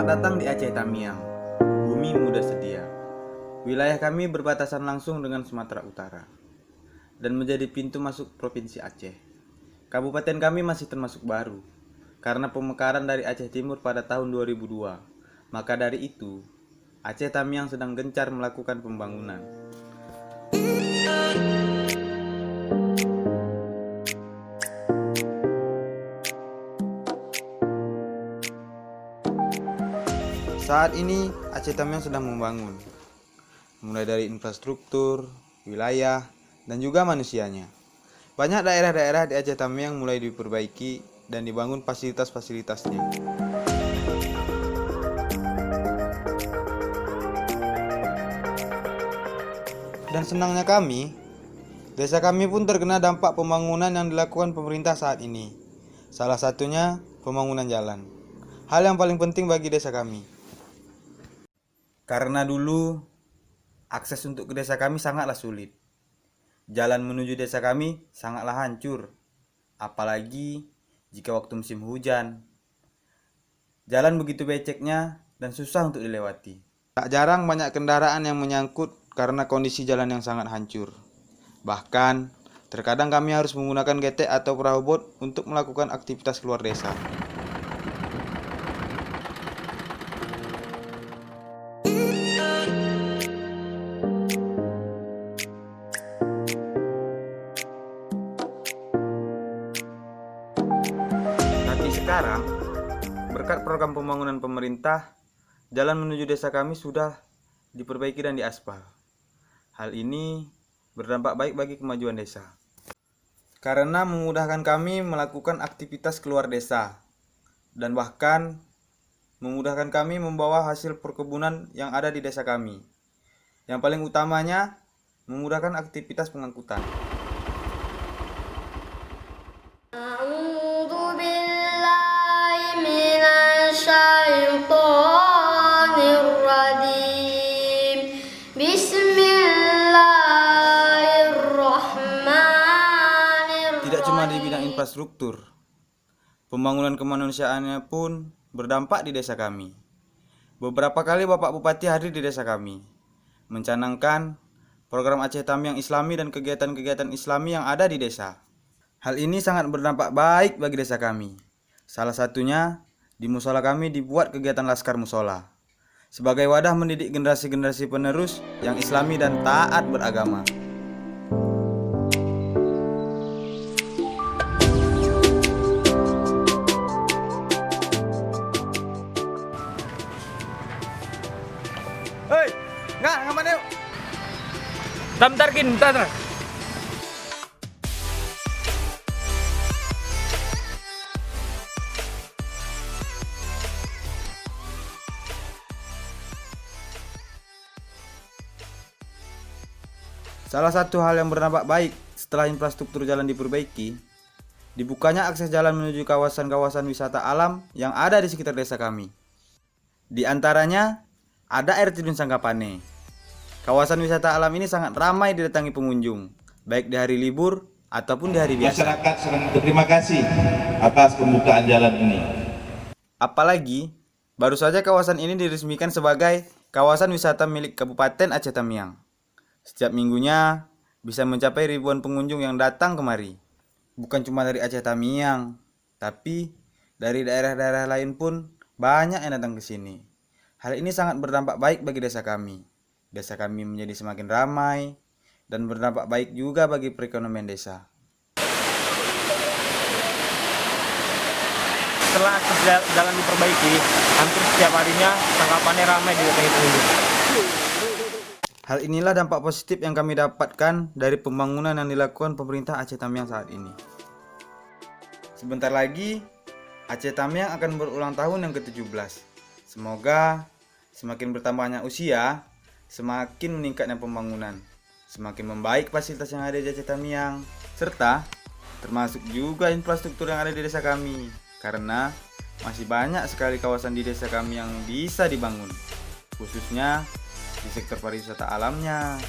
datang di Aceh Tamiang, bumi muda sedia. Wilayah kami berbatasan langsung dengan Sumatera Utara dan menjadi pintu masuk Provinsi Aceh. Kabupaten kami masih termasuk baru karena pemekaran dari Aceh Timur pada tahun 2002. Maka dari itu, Aceh Tamiang sedang gencar melakukan pembangunan. Saat ini Aceh Tamiang sedang membangun, mulai dari infrastruktur, wilayah, dan juga manusianya. Banyak daerah-daerah di Aceh Tamiang mulai diperbaiki dan dibangun fasilitas-fasilitasnya. Dan senangnya kami, desa kami pun terkena dampak pembangunan yang dilakukan pemerintah saat ini. Salah satunya pembangunan jalan. Hal yang paling penting bagi desa kami. Karena dulu akses untuk ke desa kami sangatlah sulit. Jalan menuju desa kami sangatlah hancur. Apalagi jika waktu musim hujan. Jalan begitu beceknya dan susah untuk dilewati. Tak jarang banyak kendaraan yang menyangkut karena kondisi jalan yang sangat hancur. Bahkan terkadang kami harus menggunakan getek atau perahu bot untuk melakukan aktivitas keluar desa. Tapi sekarang, berkat program pembangunan pemerintah, jalan menuju desa kami sudah diperbaiki dan diaspal. Hal ini berdampak baik bagi kemajuan desa. Karena memudahkan kami melakukan aktivitas keluar desa, dan bahkan memudahkan kami membawa hasil perkebunan yang ada di desa kami. Yang paling utamanya, memudahkan aktivitas pengangkutan. Tidak cuma di bidang infrastruktur, pembangunan kemanusiaannya pun berdampak di desa kami. Beberapa kali Bapak Bupati hadir di desa kami, mencanangkan program Aceh Tamiang Islami dan kegiatan-kegiatan Islami yang ada di desa. Hal ini sangat berdampak baik bagi desa kami. Salah satunya, di musola kami dibuat kegiatan Laskar Musola, sebagai wadah mendidik generasi-generasi penerus yang Islami dan taat beragama. Hei, nggak mana yuk? Bentar, Kin, bentar. Salah satu hal yang berdampak baik setelah infrastruktur jalan diperbaiki, dibukanya akses jalan menuju kawasan-kawasan wisata alam yang ada di sekitar desa kami. Di antaranya, ada air terjun Sangkapane. Kawasan wisata alam ini sangat ramai didatangi pengunjung, baik di hari libur ataupun di hari biasa. Masyarakat sangat berterima kasih atas pembukaan jalan ini. Apalagi, baru saja kawasan ini diresmikan sebagai kawasan wisata milik Kabupaten Aceh Tamiang. Setiap minggunya bisa mencapai ribuan pengunjung yang datang kemari. Bukan cuma dari Aceh Tamiang, tapi dari daerah-daerah lain pun banyak yang datang ke sini. Hal ini sangat berdampak baik bagi desa kami. Desa kami menjadi semakin ramai dan berdampak baik juga bagi perekonomian desa. Setelah akses jalan diperbaiki, hampir setiap harinya Sangkapannya ramai didatangi pengunjung. Hal inilah dampak positif yang kami dapatkan dari pembangunan yang dilakukan pemerintah Aceh Tamiang saat ini. Sebentar lagi, Aceh Tamiang akan berulang tahun yang ke-17. Semoga semakin bertambahnya usia, semakin meningkatnya pembangunan, semakin membaik fasilitas yang ada di Aceh Tamiang, serta termasuk juga infrastruktur yang ada di desa kami, karena masih banyak sekali kawasan di desa kami yang bisa dibangun, khususnya di sektor pariwisata alamnya.